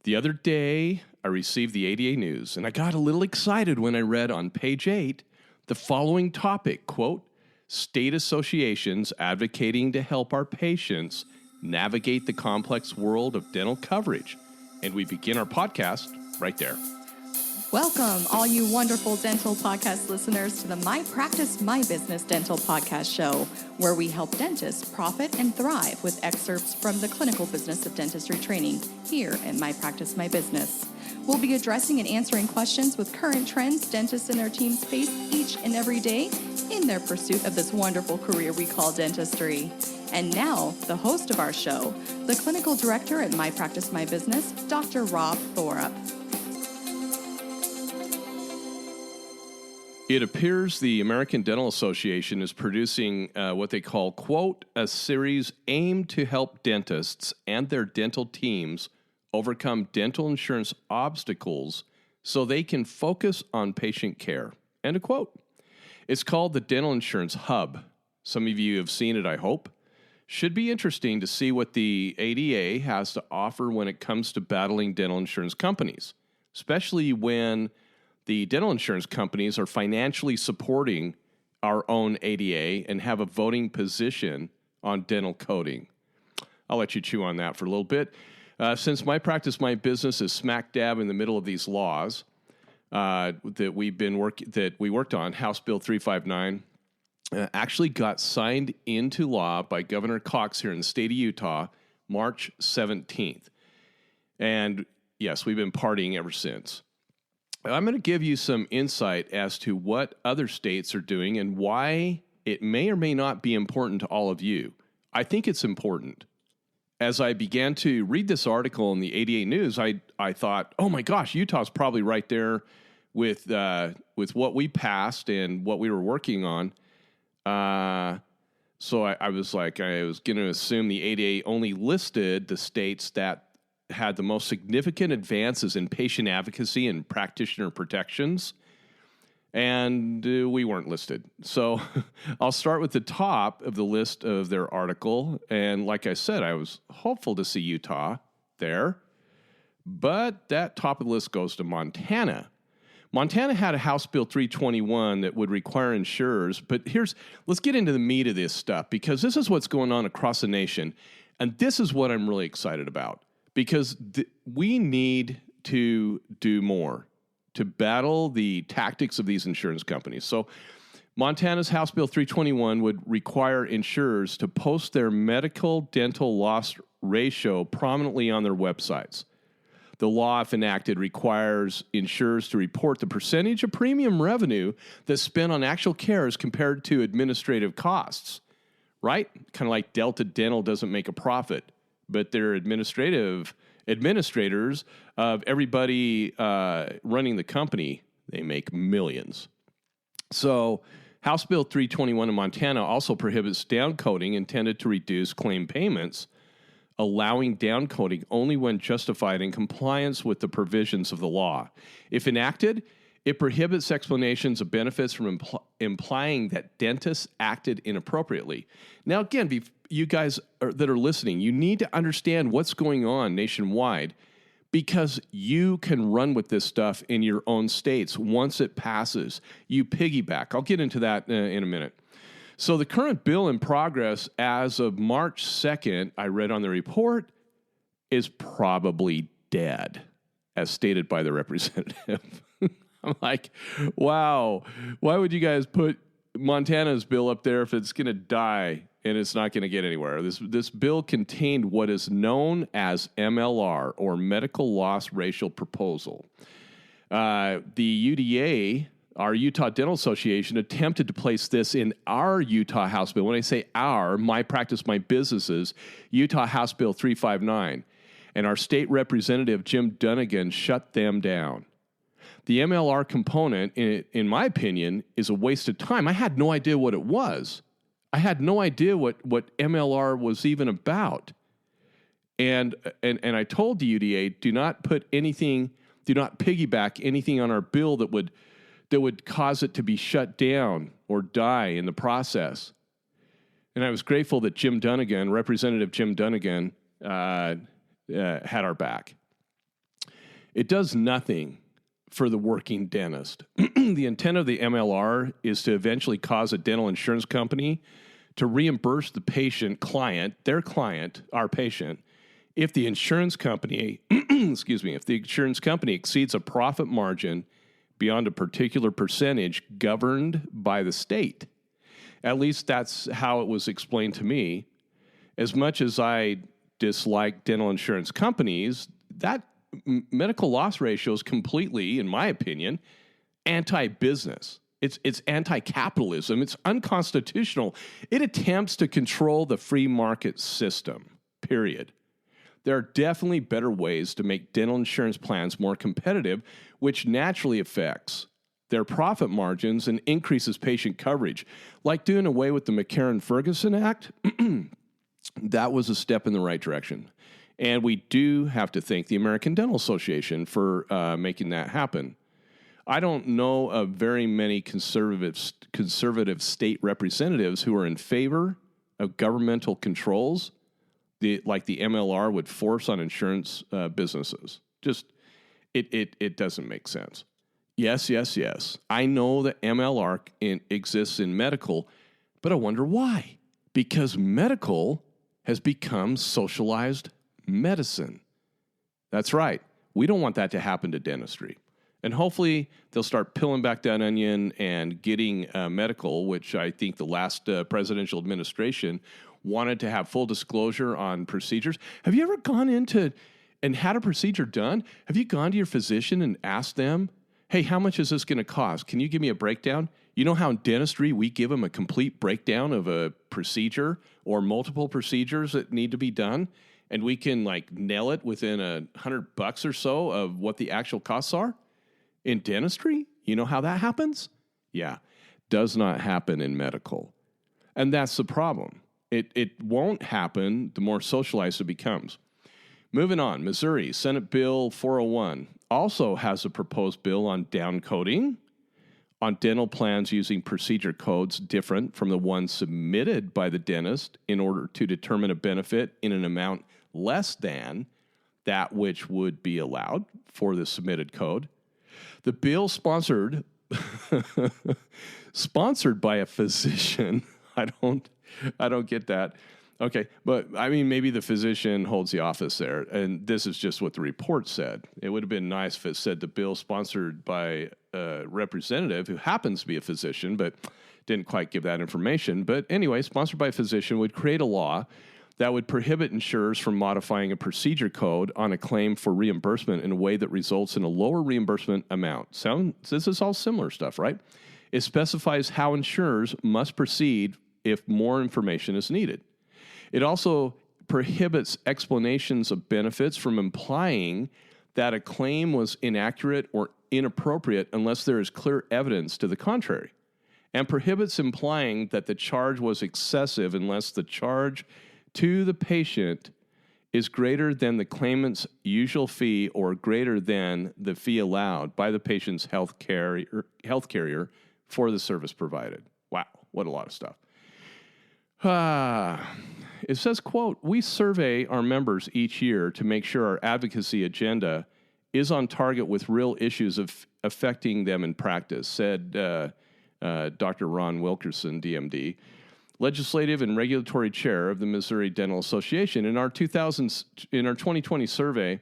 The other day, I received the ADA news, and I got a little excited when I read on page 8 the following topic, quote, state associations advocating to help our patients navigate the complex world of dental coverage. And we begin our podcast right there. Welcome, all you wonderful dental podcast listeners, to the My Practice, My Business Dental Podcast Show, where we help dentists profit and thrive with excerpts from the clinical business of dentistry training here at My Practice, My Business. We'll be addressing and answering questions with current trends dentists and their teams face each and every day in their pursuit of this wonderful career we call dentistry. And now, the host of our show, the clinical director at My Practice, My Business, Dr. Rob Thorup. It appears the American Dental Association is producing what they call, quote, a series aimed to help dentists and their dental teams overcome dental insurance obstacles so they can focus on patient care, end of quote. It's called the Dental Insurance Hub. Some of you have seen it, I hope. Should be interesting to see what the ADA has to offer when it comes to battling dental insurance companies, especially when the dental insurance companies are financially supporting our own ADA and have a voting position on dental coding. I'll let you chew on that for a little bit. Since My Practice, My Business is smack dab in the middle of these laws that we worked on, House Bill 359 actually got signed into law by Governor Cox here in the state of Utah, March 17th. And yes, we've been partying ever since. I'm going to give you some insight as to what other states are doing and why it may or may not be important to all of you. I think it's important. As I began to read this article in the ADA News, I thought, oh my gosh, Utah's probably right there with what we passed and what we were working on. So I was like, I was going to assume the ADA only listed the states that had the most significant advances in patient advocacy and practitioner protections, and we weren't listed. So I'll start with the top of the list of their article, and like I said, I was hopeful to see Utah there, but that top of the list goes to Montana. Montana had a House Bill 321 that would require insurers, but let's get into the meat of this stuff, because this is what's going on across the nation, and this is what I'm really excited about. Because we need to do more to battle the tactics of these insurance companies. So Montana's House Bill 321 would require insurers to post their medical dental loss ratio prominently on their websites. The law, if enacted, requires insurers to report the percentage of premium revenue that's spent on actual care as compared to administrative costs, right? Kind of like Delta Dental doesn't make a profit, but they're administrators of everybody running the company. They make millions. So House Bill 321 in Montana also prohibits downcoding intended to reduce claim payments, allowing downcoding only when justified in compliance with the provisions of the law. If enacted, it prohibits explanations of benefits from implying that dentists acted inappropriately. Now, again, you guys that are listening, you need to understand what's going on nationwide, because you can run with this stuff in your own states once it passes. You piggyback. I'll get into that in a minute. So the current bill in progress as of March 2nd, I read on the report, is probably dead, as stated by the representative. I'm like, wow, why would you guys put Montana's bill up there if it's going to die and it's not going to get anywhere? This bill contained what is known as MLR, or Medical Loss Ratio Proposal. The UDA, our Utah Dental Association, attempted to place this in our Utah House Bill. When I say our, My Practice, My Business's Utah House Bill 359. And our state representative, Jim Dunnigan, shut them down. The MLR component, in my opinion, is a waste of time. I had no idea what it was. I had no idea what MLR was even about. And I told the UDA, do not piggyback anything on our bill that would cause it to be shut down or die in the process. And I was grateful that Jim Dunnigan, Representative Jim Dunnigan, had our back. It does nothing for the working dentist. The intent of the MLR is to eventually cause a dental insurance company to reimburse the patient client, their client, our patient, if the insurance company, if the insurance company exceeds a profit margin beyond a particular percentage governed by the state. At least that's how it was explained to me. As much as I dislike dental insurance companies, that medical loss ratio is completely, in my opinion, anti-business. It's anti-capitalism. It's unconstitutional. It attempts to control the free market system, period. There are definitely better ways to make dental insurance plans more competitive, which naturally affects their profit margins and increases patient coverage. Like doing away with the McCarran-Ferguson Act, that was a step in the right direction. And we do have to thank the American Dental Association for making that happen. I don't know of very many conservative state representatives who are in favor of governmental controls, like the MLR would force on insurance businesses. Just, it doesn't make sense. Yes. I know that MLR exists in medical, but I wonder why. Because medical has become socialized medicine. That's right. We don't want that to happen to dentistry. And hopefully they'll start peeling back that onion and getting medical, which I think the last presidential administration wanted to have full disclosure on procedures. Have you ever gone into and had a procedure done? Have you gone to your physician and asked them, hey, how much is this going to cost? Can you give me a breakdown? You know how in dentistry we give them a complete breakdown of a procedure or multiple procedures that need to be done, and we can like nail it within $100 or so of what the actual costs are? In dentistry, you know how that happens? Yeah, does not happen in medical. And that's the problem. It won't happen the more socialized it becomes. Moving on, Missouri, Senate Bill 401 also has a proposed bill on downcoding on dental plans using procedure codes different from the ones submitted by the dentist in order to determine a benefit in an amount less than that which would be allowed for the submitted code. The bill sponsored by a physician. I don't get that. Okay, but I mean, maybe the physician holds the office there, and this is just what the report said. It would have been nice if it said the bill sponsored by a representative who happens to be a physician, but didn't quite give that information. But anyway, sponsored by a physician would create a law that would prohibit insurers from modifying a procedure code on a claim for reimbursement in a way that results in a lower reimbursement amount. This is all similar stuff, right? It specifies how insurers must proceed if more information is needed. It also prohibits explanations of benefits from implying that a claim was inaccurate or inappropriate unless there is clear evidence to the contrary, and prohibits implying that the charge was excessive unless the charge to the patient is greater than the claimant's usual fee or greater than the fee allowed by the patient's health carrier for the service provided. Wow, what a lot of stuff. It says, quote, we survey our members each year to make sure our advocacy agenda is on target with real issues affecting them in practice, said Dr. Ron Wilkerson, DMD, legislative and regulatory chair of the Missouri Dental Association. In our 2020 survey,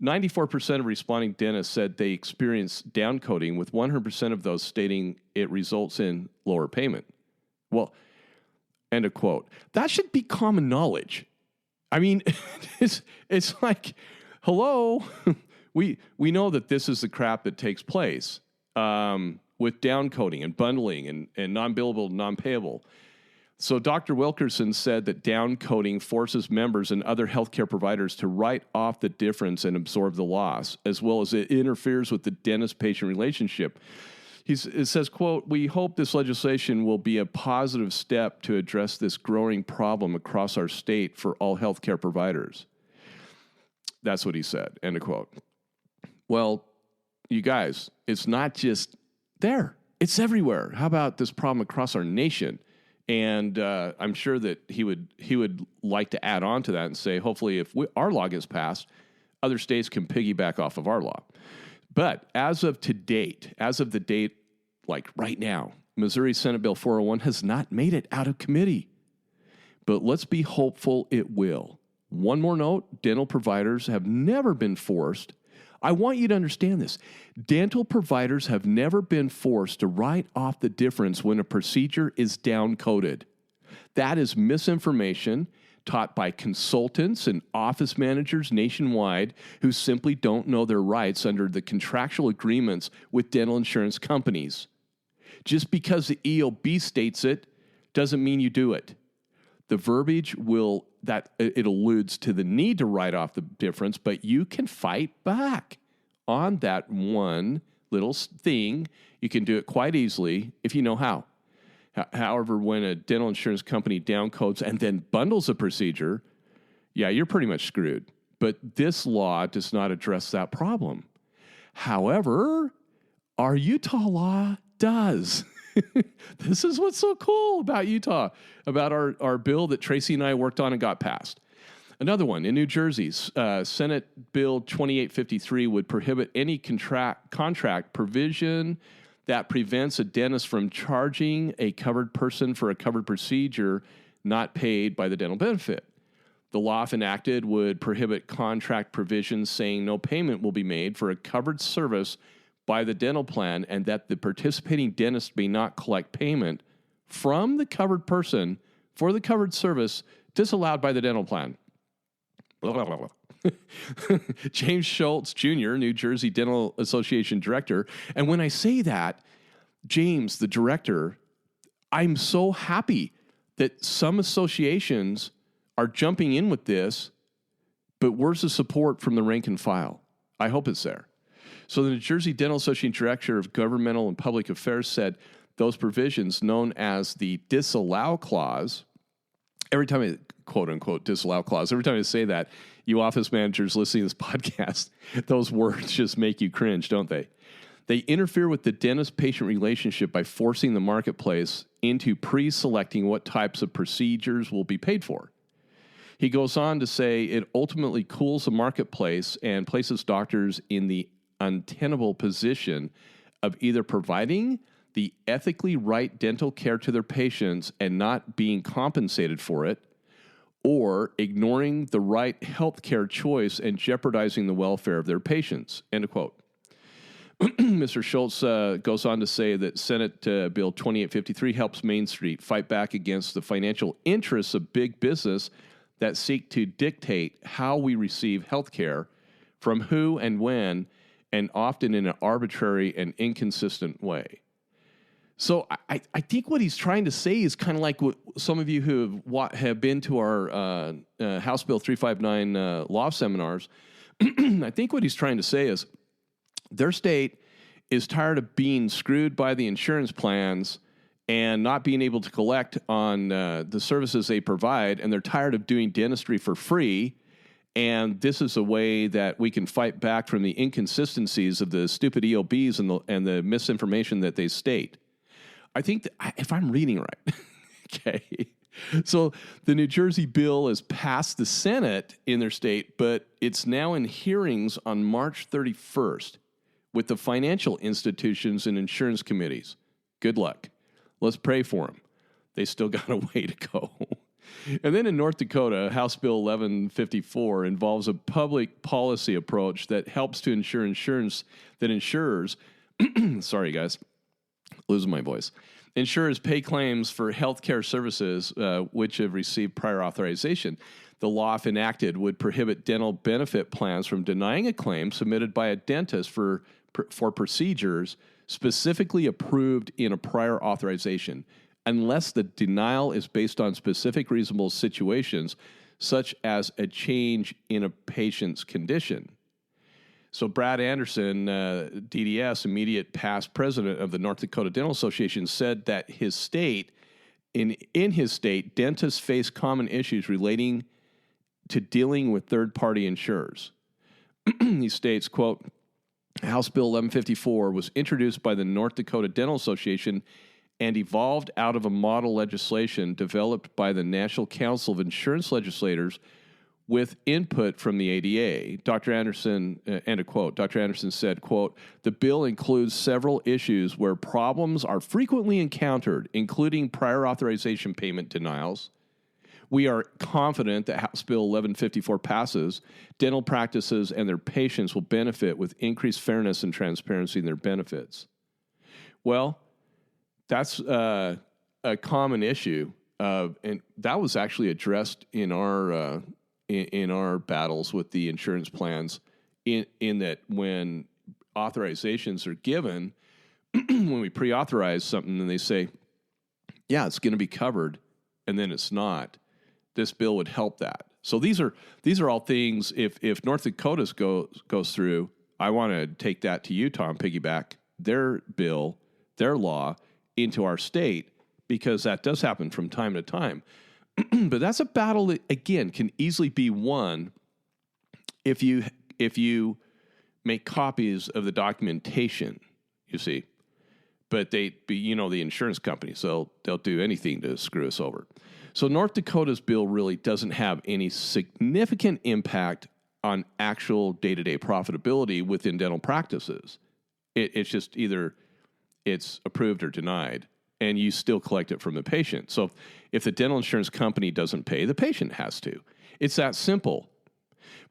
94% of responding dentists said they experienced downcoding, with 100% of those stating it results in lower payment. Well, end of quote. That should be common knowledge. I mean, it's like, hello, we know that this is the crap that takes place with downcoding and bundling and non-billable, non-payable. So Dr. Wilkerson said that downcoding forces members and other healthcare providers to write off the difference and absorb the loss, as well as it interferes with the dentist-patient relationship. It says, quote, we hope this legislation will be a positive step to address this growing problem across our state for all healthcare providers. That's what he said, end of quote. Well, you guys, it's not just there. It's everywhere. How about this problem across our nation? And I'm sure that he would like to add on to that and say, hopefully, if our law gets passed, other states can piggyback off of our law. But as of the date, like right now, Missouri Senate Bill 401 has not made it out of committee. But let's be hopeful it will. One more note, dental providers have never been forced. I want you to understand this. Dental providers have never been forced to write off the difference when a procedure is downcoded. That is misinformation taught by consultants and office managers nationwide who simply don't know their rights under the contractual agreements with dental insurance companies. Just because the EOB states it doesn't mean you do it. The verbiage it alludes to the need to write off the difference, but you can fight back on that one little thing. You can do it quite easily if you know how. However, when a dental insurance company downcodes and then bundles a procedure, you're pretty much screwed. But this law does not address that problem. However, our Utah law does. This is what's so cool about Utah, about our bill that Tracy and I worked on and got passed. Another one, in New Jersey, Senate Bill 2853 would prohibit any contract provision that prevents a dentist from charging a covered person for a covered procedure not paid by the dental benefit. The law, if enacted, would prohibit contract provisions saying no payment will be made for a covered service by the dental plan and that the participating dentist may not collect payment from the covered person for the covered service disallowed by the dental plan. Blah, blah, blah, blah. James Schultz Jr., New Jersey Dental Association director. And when I say that, James, the director, I'm so happy that some associations are jumping in with this, but where's the support from the rank and file? I hope it's there. So the New Jersey Dental Association Director of Governmental and Public Affairs said those provisions known as the disallow clause, every time I quote unquote disallow clause, every time I say that, you office managers listening to this podcast, those words just make you cringe, don't they? They interfere with the dentist-patient relationship by forcing the marketplace into pre-selecting what types of procedures will be paid for. He goes on to say it ultimately cools the marketplace and places doctors in the untenable position of either providing the ethically right dental care to their patients and not being compensated for it, or ignoring the right healthcare choice and jeopardizing the welfare of their patients, end of quote. Mr. Schultz goes on to say that Senate Bill 2853 helps Main Street fight back against the financial interests of big business that seek to dictate how we receive healthcare, from who and when, and often in an arbitrary and inconsistent way. So I think what he's trying to say is kind of like what some of you who have been to our House Bill 359 law seminars. I think what he's trying to say is their state is tired of being screwed by the insurance plans and not being able to collect on the services they provide, and they're tired of doing dentistry for free. And this is a way that we can fight back from the inconsistencies of the stupid EOBs and the misinformation that they state. I think that if I'm reading right, okay, so the New Jersey bill has passed the Senate in their state, but it's now in hearings on March 31st with the financial institutions and insurance committees. Good luck. Let's pray for them. They still got a way to go. And then in North Dakota, House Bill 1154 involves a public policy approach that helps to ensure insurers, sorry guys, losing my voice, insurers pay claims for healthcare services which have received prior authorization. The law, if enacted, would prohibit dental benefit plans from denying a claim submitted by a dentist for procedures specifically approved in a prior authorization, unless the denial is based on specific reasonable situations, such as a change in a patient's condition. So Brad Anderson, DDS, immediate past president of the North Dakota Dental Association, said that his state, in his state, dentists face common issues relating to dealing with third-party insurers. He states, quote, House Bill 1154 was introduced by the North Dakota Dental Association and evolved out of a model legislation developed by the National Council of Insurance Legislators, with input from the ADA. Dr. Anderson, end of quote, Dr. Anderson said, quote, the bill includes several issues where problems are frequently encountered, including prior authorization payment denials. We are confident that House Bill 1154 passes. Dental practices and their patients will benefit with increased fairness and transparency in their benefits. Well, that's a common issue, and that was actually addressed in our battles with the insurance plans. In that, when authorizations are given, when we pre-authorize something, and they say, "Yeah, it's going to be covered," and then it's not. This bill would help that. So these are all things. If North Dakota goes through, I want to take that to Utah and piggyback their bill, their law into our state, because that does happen from time to time. But that's a battle that, again, can easily be won if you make copies of the documentation. You see, but the insurance companies, they'll do anything to screw us over. So North Dakota's bill really doesn't have any significant impact on actual day-to-day profitability within dental practices. It's just either it's approved or denied, and you still collect it from the patient. So if the dental insurance company doesn't pay, the patient has to. It's that simple.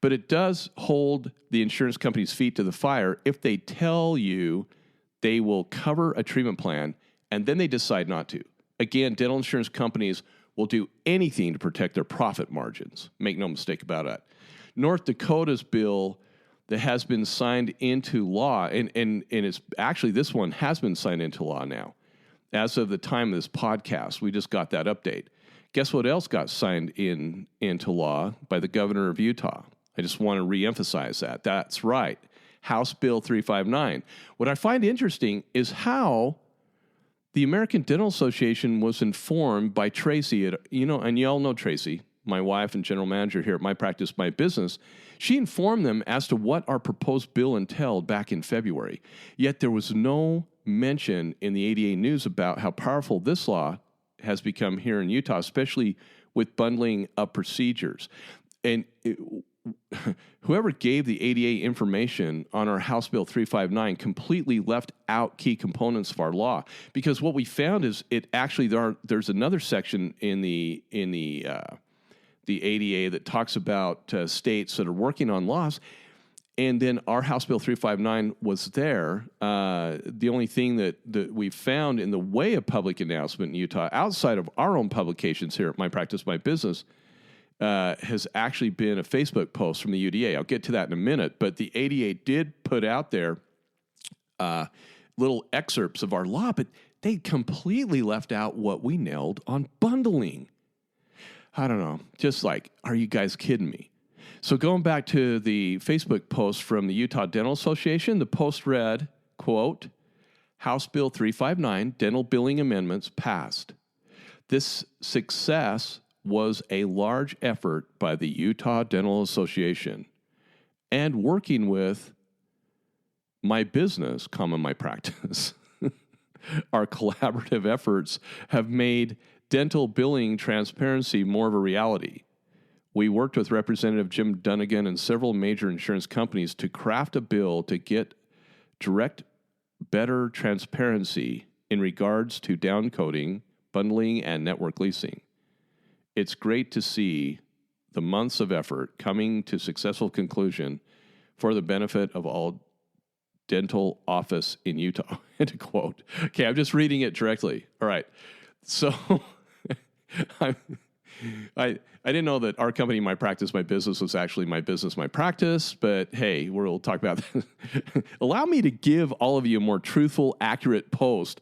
But it does hold the insurance company's feet to the fire if they tell you they will cover a treatment plan and then they decide not to. Again, dental insurance companies will do anything to protect their profit margins. Make no mistake about it. North Dakota's bill that has been signed into law, and it's actually, this one has been signed into law now. As of the time of this podcast, we just got that update. Guess what else got signed into law by the governor of Utah? I just want to reemphasize that. That's right. House Bill 359. What I find interesting is how the American Dental Association was informed by Tracy, and you all know Tracy, my wife and general manager here at My Practice, My Business. She informed them as to what our proposed bill entailed back in February. Yet there was no mention in the ADA news about how powerful this law has become here in Utah, especially with bundling of procedures. And whoever gave the ADA information on our House Bill 359 completely left out key components of our law, because what we found is it actually there's another section in the ADA that talks about states that are working on laws, and then our House Bill 359 was there. The only thing that we found in the way of public announcement in Utah, outside of our own publications here at My Practice, My Business, has actually been a Facebook post from the UDA. I'll get to that in a minute, but the ADA did put out there little excerpts of our law, but they completely left out what we nailed on bundling. I don't know, just like, are you guys kidding me? So going back to the Facebook post from the Utah Dental Association, the post read, quote, House Bill 359, dental billing amendments passed. This success was a large effort by the Utah Dental Association, and working with My Business, My Practice. Our collaborative efforts have made dental billing transparency more of a reality. We worked with Representative Jim Dunnigan and several major insurance companies to craft a bill to get direct, better transparency in regards to downcoding, bundling, and network leasing. It's great to see the months of effort coming to successful conclusion for the benefit of all dental office in Utah. End quote. Okay, I'm just reading it directly. All right. So I didn't know that our company, My Practice, My Business, was actually My Business, My Practice, but hey, we'll talk about that. Allow me to give all of you a more truthful, accurate post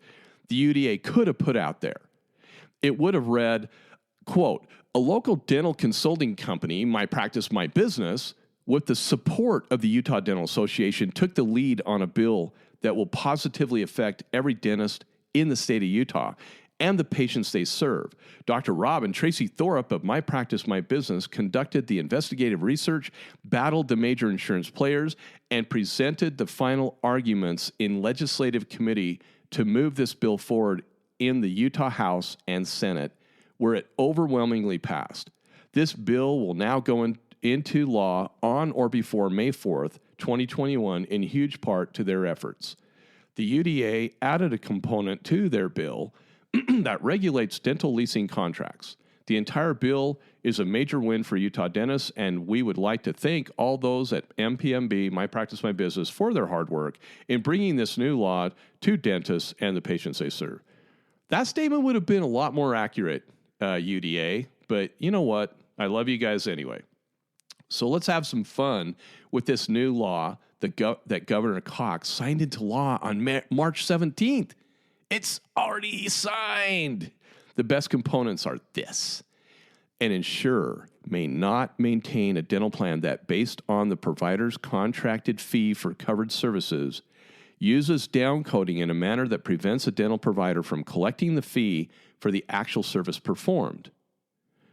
the UDA could have put out there. It would have read, quote, a local dental consulting company, My Practice, My Business, with the support of the Utah Dental Association, took the lead on a bill that will positively affect every dentist in the state of Utah and the patients they serve. Dr. Rob and Tracy Thorup of My Practice, My Business conducted the investigative research, battled the major insurance players, and presented the final arguments in legislative committee to move this bill forward in the Utah House and Senate, where it overwhelmingly passed. This bill will now go into law on or before May 4th, 2021, in huge part to their efforts. The UDA added a component to their bill that regulates dental leasing contracts. The entire bill is a major win for Utah dentists, and we would like to thank all those at MPMB, My Practice, My Business, for their hard work in bringing this new law to dentists and the patients they serve. That statement would have been a lot more accurate, UDA, but you know what? I love you guys anyway. So let's have some fun with this new law that Governor Cox signed into law on March 17th. It's already signed. The best components are this. An insurer may not maintain a dental plan that, based on the provider's contracted fee for covered services, uses downcoding in a manner that prevents a dental provider from collecting the fee for the actual service performed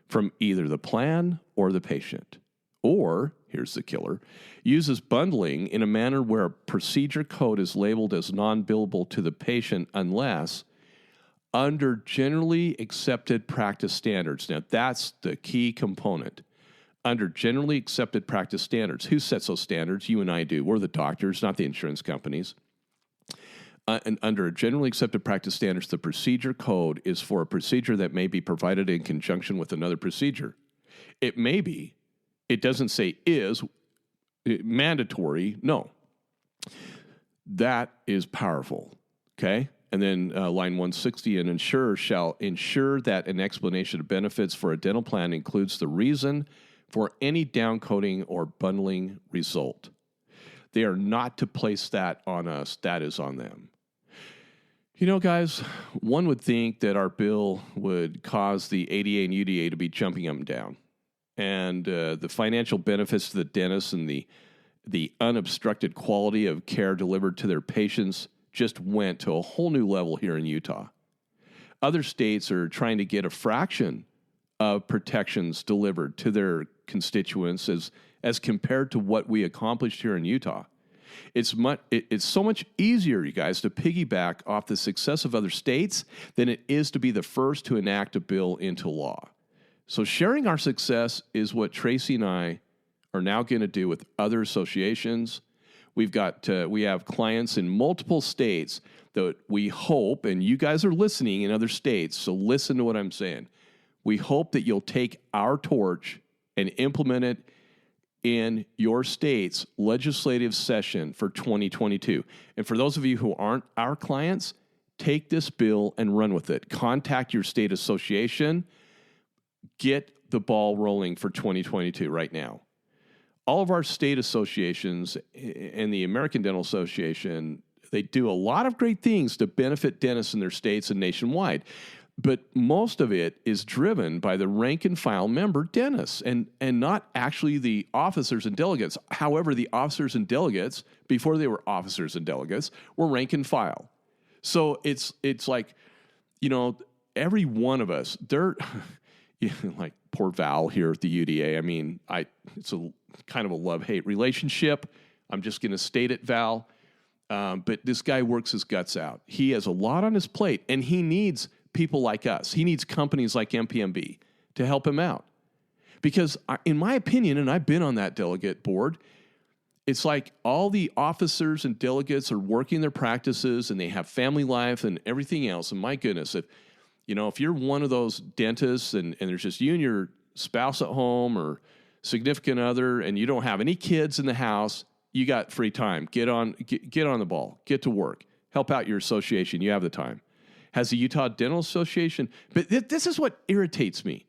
from either the plan or the patient. Or, here's the killer, uses bundling in a manner where a procedure code is labeled as non-billable to the patient unless under generally accepted practice standards. Now, that's the key component. Under generally accepted practice standards. Who sets those standards? You and I do. We're the doctors, not the insurance companies. And under generally accepted practice standards, the procedure code is for a procedure that may be provided in conjunction with another procedure. It may be. It doesn't say is mandatory. No. That is powerful. Okay? And then line 160, an insurer shall ensure that an explanation of benefits for a dental plan includes the reason for any downcoding or bundling result. They are not to place that on us. That is on them. You know, guys, one would think that our bill would cause the ADA and UDA to be jumping up and down. And the financial benefits to the dentists and the unobstructed quality of care delivered to their patients just went to a whole new level here in Utah. Other states are trying to get a fraction of protections delivered to their constituents as compared to what we accomplished here in Utah. It's so much easier, you guys, to piggyback off the success of other states than it is to be the first to enact a bill into law. So sharing our success is what Tracy and I are now going to do with other associations. We have clients in multiple states that we hope, and you guys are listening in other states, so listen to what I'm saying. We hope that you'll take our torch and implement it in your state's legislative session for 2022. And for those of you who aren't our clients, take this bill and run with it. Contact your state association. Get the ball rolling for 2022 right now. All of our state associations and the American Dental Association, they do a lot of great things to benefit dentists in their states and nationwide. But most of it is driven by the rank and file member dentists and not actually the officers and delegates. However, the officers and delegates, before they were officers and delegates, were rank and file. So it's like, you know, every one of us, they're like poor Val here at the UDA. I mean, it's a kind of a love-hate relationship. I'm just going to state it, Val. But this guy works his guts out. He has a lot on his plate, and he needs people like us. He needs companies like MPMB to help him out. Because in my opinion, and I've been on that delegate board, it's like all the officers and delegates are working their practices and they have family life and everything else. And my goodness, if you're one of those dentists and there's just you and your spouse at home or significant other and you don't have any kids in the house, you got free time. Get on the ball. Get to work. Help out your association. You have the time. Has the Utah Dental Association, but this is what irritates me.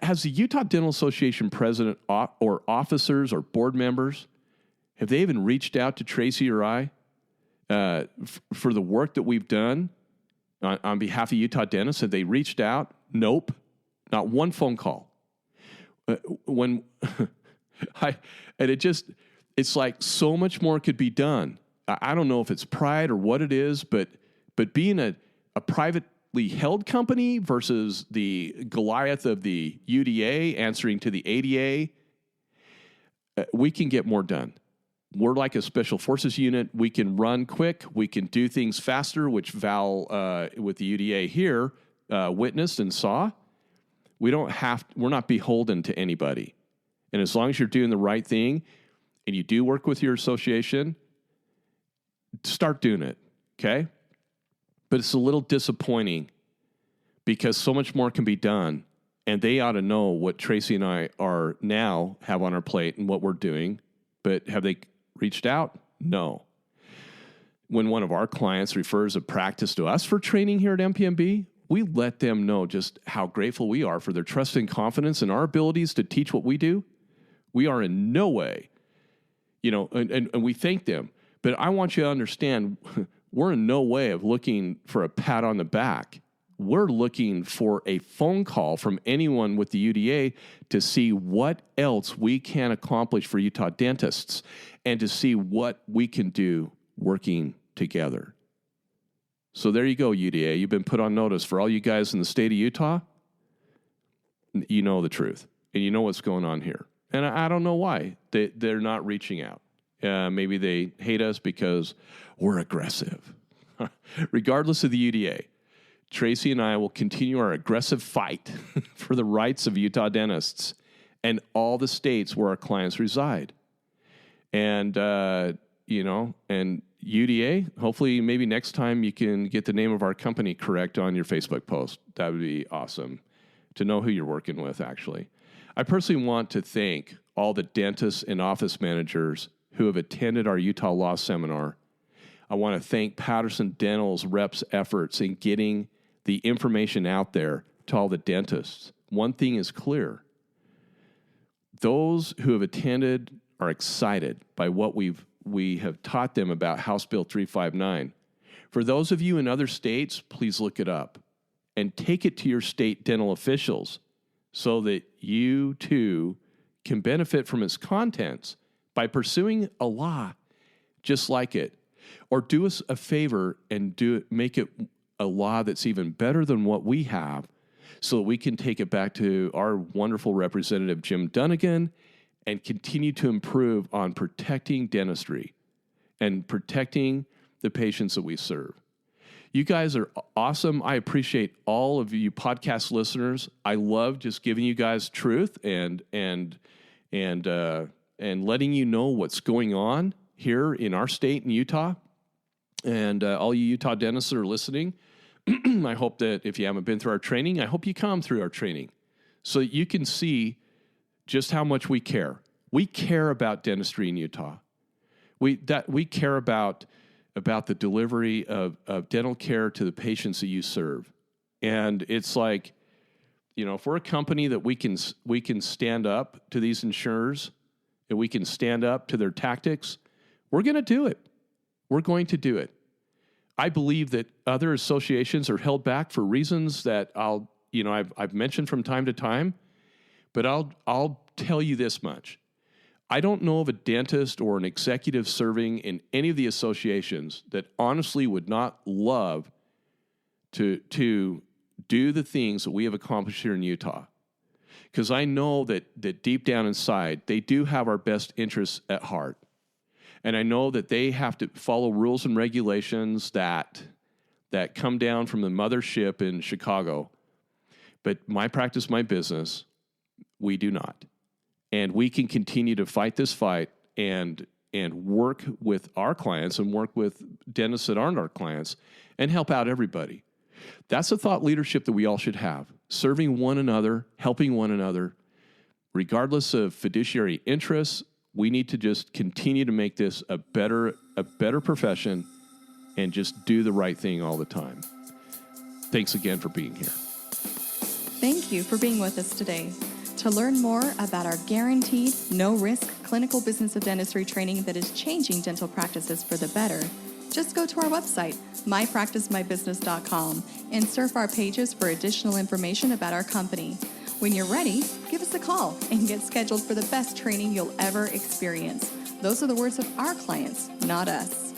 Has the Utah Dental Association president or officers or board members, have they even reached out to Tracy or I for the work that we've done on behalf of Utah dentists? Have they reached out? Nope. Not one phone call. It's like so much more could be done. I don't know if it's pride or what it is, but being a privately held company versus the Goliath of the UDA answering to the ADA, we can get more done. We're like a special forces unit. We can run quick. We can do things faster, which Val with the UDA here witnessed and saw. We're not beholden to anybody. And as long as you're doing the right thing and you do work with your association, start doing it, okay? But it's a little disappointing because so much more can be done, and they ought to know what Tracy and I have on our plate and what we're doing. But have they reached out? No. When one of our clients refers a practice to us for training here at MPMB, we let them know just how grateful we are for their trust and confidence in our abilities to teach what we do. We are in no way, and we thank them. But I want you to understand, we're in no way of looking for a pat on the back. We're looking for a phone call from anyone with the UDA to see what else we can accomplish for Utah dentists and to see what we can do working together. So there you go, UDA. You've been put on notice. For all you guys in the state of Utah, you know the truth, and you know what's going on here. And I don't know why they're not reaching out. Maybe they hate us because we're aggressive. Regardless of the UDA, Tracy and I will continue our aggressive fight for the rights of Utah dentists and all the states where our clients reside. And, and UDA, hopefully maybe next time you can get the name of our company correct on your Facebook post. That would be awesome to know who you're working with, actually. I personally want to thank all the dentists and office managers who have attended our Utah Law Seminar. I want to thank Patterson Dental's reps' efforts in getting the information out there to all the dentists. One thing is clear. Those who have attended are excited by what we have taught them about House Bill 359. For those of you in other states, please look it up and take it to your state dental officials so that you too can benefit from its contents by pursuing a law just like it. Or do us a favor and make it a law that's even better than what we have so that we can take it back to our wonderful representative, Jim Dunnigan, and continue to improve on protecting dentistry and protecting the patients that we serve. You guys are awesome. I appreciate all of you podcast listeners. I love just giving you guys truth and letting you know what's going on here in our state in Utah. And all you Utah dentists that are listening, I hope that if you haven't been through our training, I hope you come through our training so that you can see just how much we care. We care about dentistry in Utah. We care about the delivery of dental care to the patients that you serve. And it's like, if we're a company that we can stand up to these insurers and we can stand up to their tactics, we're going to do it. We're going to do it. I believe that other associations are held back for reasons that I've mentioned from time to time, but I'll tell you this much. I don't know of a dentist or an executive serving in any of the associations that honestly would not love to do the things that we have accomplished here in Utah. Because I know that deep down inside, they do have our best interests at heart. And I know that they have to follow rules and regulations that come down from the mothership in Chicago. But my practice, my business, we do not. And we can continue to fight this fight and work with our clients and work with dentists that aren't our clients and help out everybody. That's a thought leadership that we all should have. Serving one another, helping one another, regardless of fiduciary interests. We need to just continue to make this a better profession and just do the right thing all the time. Thanks again for being here. Thank you for being with us today. To learn more about our guaranteed, no-risk clinical business of dentistry training that is changing dental practices for the better, just go to our website, mypracticemybusiness.com, and surf our pages for additional information about our company. When you're ready, give us a call and get scheduled for the best training you'll ever experience. Those are the words of our clients, not us.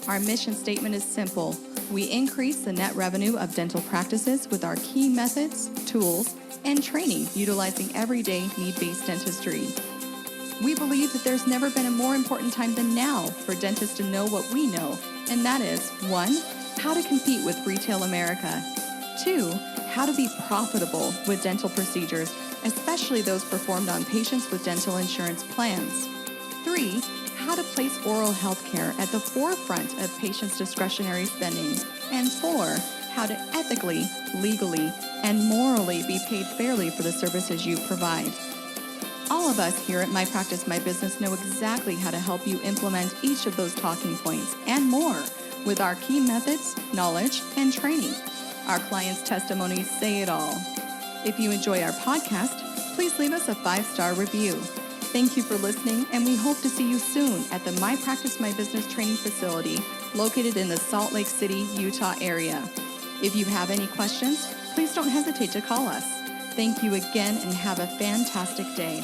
Our mission statement is simple. We increase the net revenue of dental practices with our key methods, tools, and training utilizing everyday need-based dentistry. We believe that there's never been a more important time than now for dentists to know what we know, and that is 1, how to compete with retail America, 2, how to be profitable with dental procedures, especially those performed on patients with dental insurance plans. 3, how to place oral health care at the forefront of patients' discretionary spending. And 4, how to ethically, legally, and morally be paid fairly for the services you provide. All of us here at My Practice, My Business know exactly how to help you implement each of those talking points and more with our key methods, knowledge, and training. Our clients' testimonies say it all. If you enjoy our podcast, please leave us a 5-star review. Thank you for listening, and we hope to see you soon at the My Practice, My Business training facility located in the Salt Lake City, Utah area. If you have any questions, please don't hesitate to call us. Thank you again and have a fantastic day.